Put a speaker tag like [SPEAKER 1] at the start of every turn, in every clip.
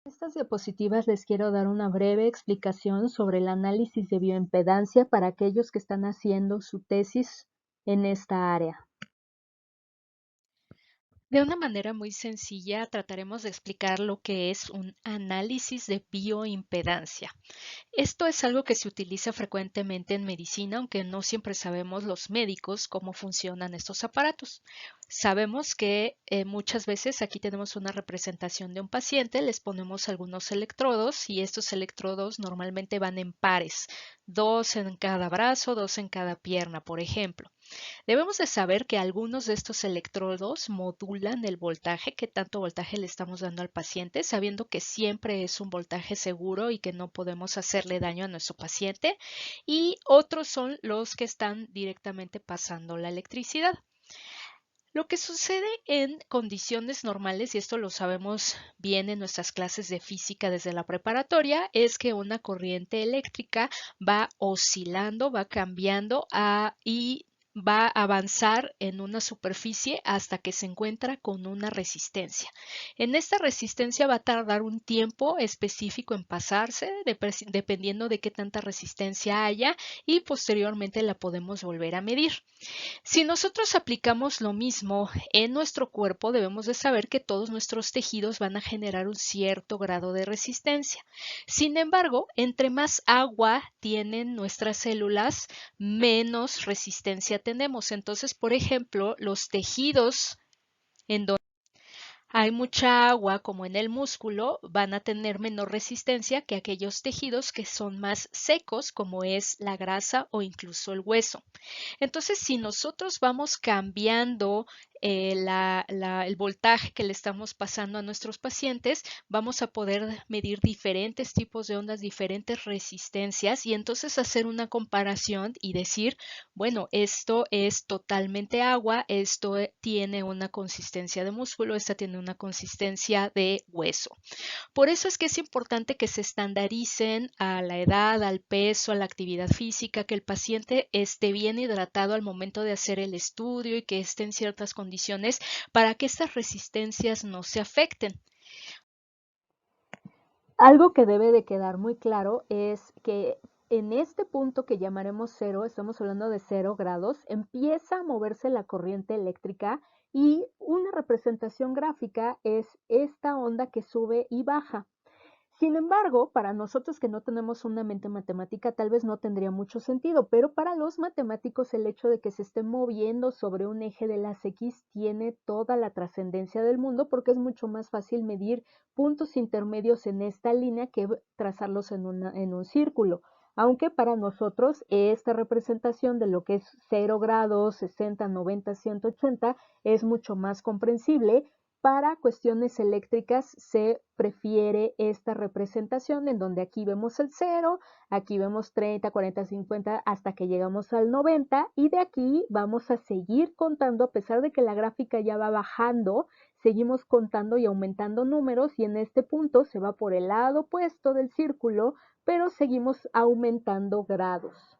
[SPEAKER 1] En estas diapositivas les quiero dar una breve explicación sobre el análisis de bioimpedancia para aquellos que están haciendo su tesis en esta área.
[SPEAKER 2] De una manera muy sencilla, trataremos de explicar lo que es un análisis de bioimpedancia. Esto es algo que se utiliza frecuentemente en medicina, aunque no siempre sabemos los médicos cómo funcionan estos aparatos. Sabemos que muchas veces aquí tenemos una representación de un paciente, les ponemos algunos electrodos y estos electrodos normalmente van en pares, dos en cada brazo, dos en cada pierna, por ejemplo. Debemos de saber que algunos de estos electrodos modulan el voltaje, qué tanto voltaje le estamos dando al paciente, sabiendo que siempre es un voltaje seguro y que no podemos hacerle daño a nuestro paciente. Y otros son los que están directamente pasando la electricidad. Lo que sucede en condiciones normales, y esto lo sabemos bien en nuestras clases de física desde la preparatoria, es que una corriente eléctrica va oscilando, va cambiando y va a avanzar en una superficie hasta que se encuentra con una resistencia. En esta resistencia va a tardar un tiempo específico en pasarse, dependiendo de qué tanta resistencia haya, y posteriormente la podemos volver a medir. Si nosotros aplicamos lo mismo en nuestro cuerpo, debemos de saber que todos nuestros tejidos van a generar un cierto grado de resistencia. Sin embargo, entre más agua tienen nuestras células, menos resistencia tenemos. Entonces, por ejemplo, los tejidos en donde hay mucha agua, como en el músculo, van a tener menor resistencia que aquellos tejidos que son más secos, como es la grasa o incluso el hueso. Entonces, si nosotros vamos cambiando el voltaje que le estamos pasando a nuestros pacientes, vamos a poder medir diferentes tipos de ondas, diferentes resistencias y entonces hacer una comparación y decir, bueno, esto es totalmente agua, esto tiene una consistencia de músculo, esta tiene una consistencia de hueso. Por eso es que es importante que se estandaricen a la edad, al peso, a la actividad física, que el paciente esté bien hidratado al momento de hacer el estudio y que esté en ciertas condiciones para que estas resistencias no se afecten.
[SPEAKER 1] Algo que debe de quedar muy claro es que en este punto que llamaremos cero, estamos hablando de 0 grados, empieza a moverse la corriente eléctrica y una representación gráfica es esta onda que sube y baja. Sin embargo, para nosotros que no tenemos una mente matemática, tal vez no tendría mucho sentido, pero para los matemáticos el hecho de que se esté moviendo sobre un eje de las X tiene toda la trascendencia del mundo porque es mucho más fácil medir puntos intermedios en esta línea que trazarlos en un círculo. Aunque para nosotros esta representación de lo que es 0 grados, 60, 90, 180 es mucho más comprensible. Para cuestiones eléctricas se prefiere esta representación en donde aquí vemos el 0, aquí vemos 30, 40, 50 hasta que llegamos al 90 y de aquí vamos a seguir contando a pesar de que la gráfica ya va bajando, seguimos contando y aumentando números y en este punto se va por el lado opuesto del círculo, pero seguimos aumentando grados.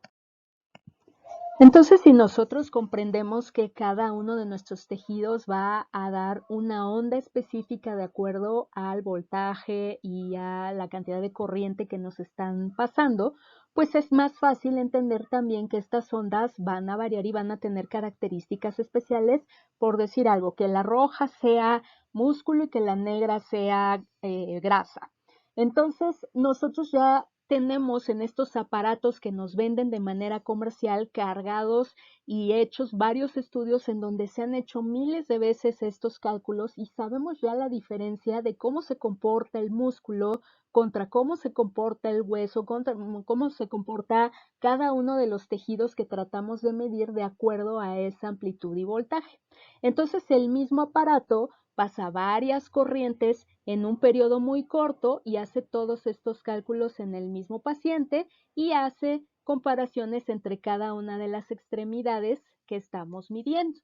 [SPEAKER 1] Entonces, si nosotros comprendemos que cada uno de nuestros tejidos va a dar una onda específica de acuerdo al voltaje y a la cantidad de corriente que nos están pasando, pues es más fácil entender también que estas ondas van a variar y van a tener características especiales, por decir algo, que la roja sea músculo y que la negra sea grasa. Entonces, nosotros ya tenemos en estos aparatos que nos venden de manera comercial cargados y hechos varios estudios en donde se han hecho miles de veces estos cálculos y sabemos ya la diferencia de cómo se comporta el músculo contra cómo se comporta el hueso, contra cómo se comporta cada uno de los tejidos que tratamos de medir de acuerdo a esa amplitud y voltaje. Entonces el mismo aparato pasa varias corrientes en un periodo muy corto y hace todos estos cálculos en el mismo paciente y hace comparaciones entre cada una de las extremidades que estamos midiendo.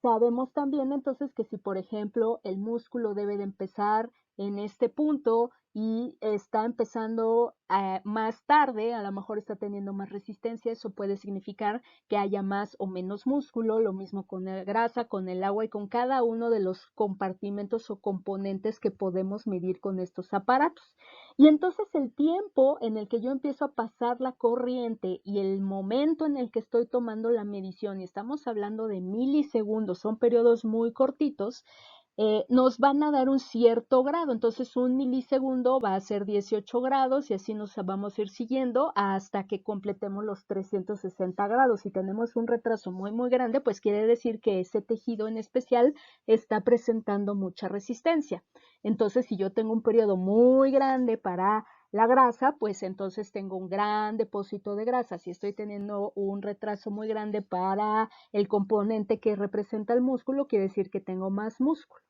[SPEAKER 1] Sabemos también entonces que si, por ejemplo, el músculo debe de empezar en este punto y está empezando más tarde, a lo mejor está teniendo más resistencia, eso puede significar que haya más o menos músculo, lo mismo con la grasa, con el agua y con cada uno de los compartimentos o componentes que podemos medir con estos aparatos. Y entonces el tiempo en el que yo empiezo a pasar la corriente y el momento en el que estoy tomando la medición, y estamos hablando de milisegundos, son periodos muy cortitos, nos van a dar un cierto grado. Entonces, un milisegundo va a ser 18 grados y así nos vamos a ir siguiendo hasta que completemos los 360 grados. Si tenemos un retraso muy, muy grande, pues quiere decir que ese tejido en especial está presentando mucha resistencia. Entonces, si yo tengo un periodo muy grande para la grasa, pues entonces tengo un gran depósito de grasa. Si estoy teniendo un retraso muy grande para el componente que representa el músculo, quiere decir que tengo más músculo.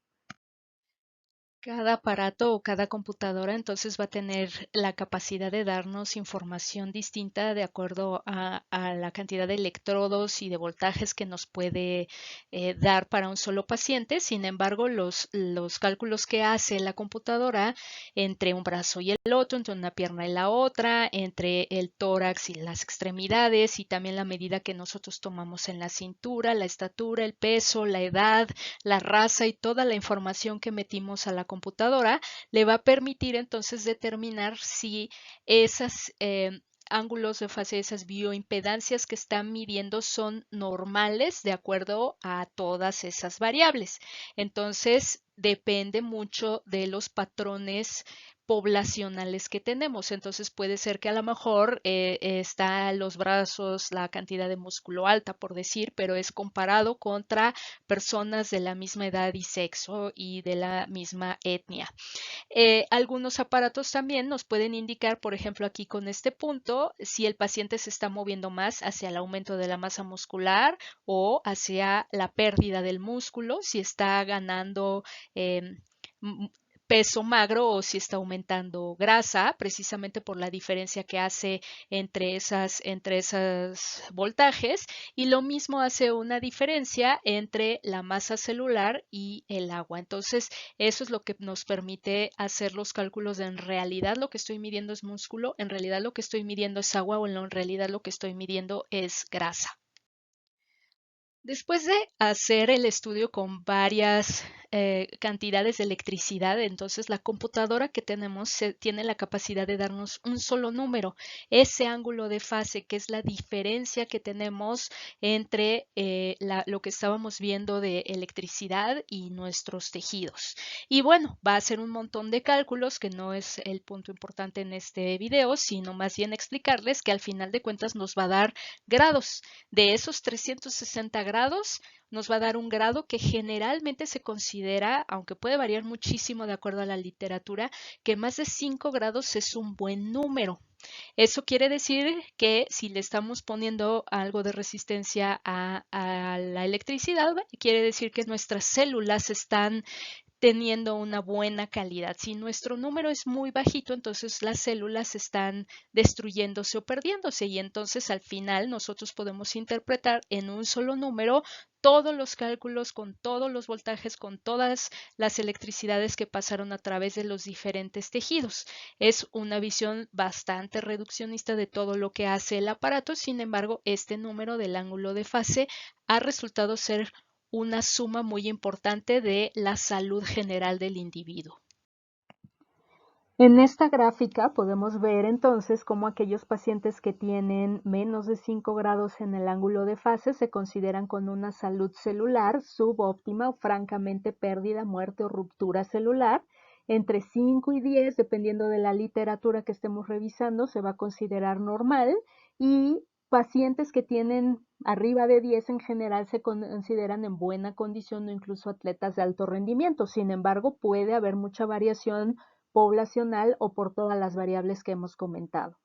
[SPEAKER 2] Cada aparato o cada computadora entonces va a tener la capacidad de darnos información distinta de acuerdo a la cantidad de electrodos y de voltajes que nos puede dar para un solo paciente. Sin embargo, los cálculos que hace la computadora entre un brazo y el otro, entre una pierna y la otra, entre el tórax y las extremidades y también la medida que nosotros tomamos en la cintura, la estatura, el peso, la edad, la raza y toda la información que metimos a la computadora le va a permitir entonces determinar si esas ángulos de fase, esas bioimpedancias que están midiendo son normales de acuerdo a todas esas variables. Entonces, depende mucho de los patrones poblacionales que tenemos. Entonces puede ser que a lo mejor está los brazos, la cantidad de músculo alta, por decir, pero es comparado contra personas de la misma edad y sexo y de la misma etnia. Algunos aparatos también nos pueden indicar, por ejemplo, aquí con este punto, si el paciente se está moviendo más hacia el aumento de la masa muscular o hacia la pérdida del músculo, si está ganando eh, peso magro o si está aumentando grasa, precisamente por la diferencia que hace entre esas voltajes. Y lo mismo hace una diferencia entre la masa celular y el agua. Entonces, eso es lo que nos permite hacer los cálculos de en realidad lo que estoy midiendo es músculo, en realidad lo que estoy midiendo es agua o en realidad lo que estoy midiendo es grasa. Después de hacer el estudio con varias cantidades de electricidad, entonces la computadora que tenemos tiene la capacidad de darnos un solo número, ese ángulo de fase, que es la diferencia que tenemos entre lo que estábamos viendo de electricidad y nuestros tejidos. Y bueno, va a hacer un montón de cálculos, que no es el punto importante en este video, sino más bien explicarles que al final de cuentas nos va a dar grados. De esos 360 grados, nos va a dar un grado que generalmente se considera, aunque puede variar muchísimo de acuerdo a la literatura, que más de 5 grados es un buen número. Eso quiere decir que si le estamos poniendo algo de resistencia a la electricidad, quiere decir que nuestras células están teniendo una buena calidad. Si nuestro número es muy bajito, entonces las células están destruyéndose o perdiéndose y entonces al final nosotros podemos interpretar en un solo número todos los cálculos con todos los voltajes, con todas las electricidades que pasaron a través de los diferentes tejidos. Es una visión bastante reduccionista de todo lo que hace el aparato, sin embargo, este número del ángulo de fase ha resultado ser una suma muy importante de la salud general del individuo.
[SPEAKER 1] En esta gráfica podemos ver entonces cómo aquellos pacientes que tienen menos de 5 grados en el ángulo de fase se consideran con una salud celular subóptima o francamente pérdida, muerte o ruptura celular. Entre 5 y 10, dependiendo de la literatura que estemos revisando, se va a considerar normal y pacientes que tienen arriba de 10 en general se consideran en buena condición o incluso atletas de alto rendimiento. Sin embargo, puede haber mucha variación poblacional o por todas las variables que hemos comentado.